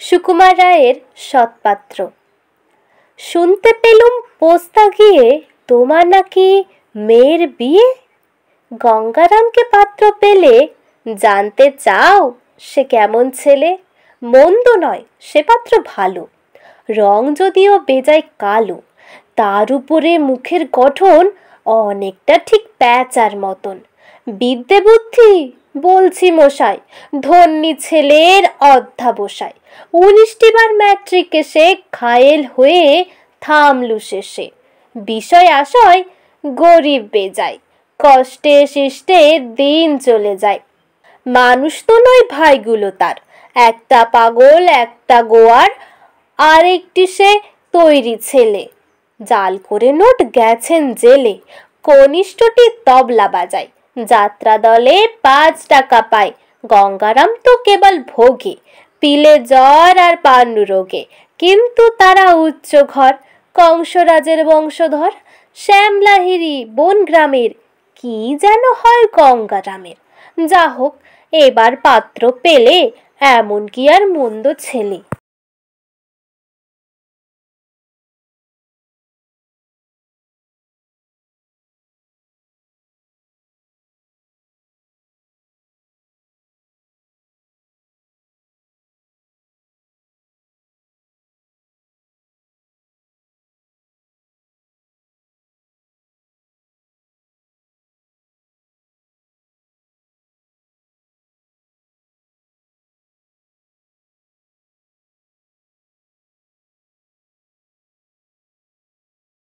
সুকুমার রায়ের সৎপাত্র। শুনতে পেলুম পোস্তা গিয়ে তোমার নাকি মেয়ের বিয়ে। গঙ্গারামকে পাত্র পেলে জানতে চাও সে কেমন ছেলে। মন্দ নয়, সে পাত্র ভালো, রং যদিও বেজায় কালো। তার উপরে মুখের গঠন অনেকটা ঠিক প্যাঁচার মতন। বিদ্যে বুদ্ধি বলছি মশাই, ধন্যী ছেলের অধ্যাবসায়। 19টি বার ম্যাট্রিকে সে ঘায়েল হয়ে থামলু শেষে। বিষয় আশয় গরিব বেজায়, কষ্টে শিষ্টে দিন চলে যায়। মানুষ তো নয় ভাইগুলো তার, একটা পাগল একটা গোয়ার, আরেকটি সে তৈরি ছেলে। জাল করে নোট গেছেন জেলে, কনিষ্ঠটি তবলা বাজায়, যাত্রা দলে 5 টাকা পায়। গঙ্গারাম তো কেবল ভোগে, পিলে জ্বর আর পান্ডু রোগে। কিন্তু তারা উচ্চ ঘর, কংসরাজের বংশধর। শ্যামলাহিরি বন গ্রামের, কি যেন হয় গঙ্গারামের। যা হোক, এবার পাত্র পেলে এমন কি আর মন্দ ছেলে।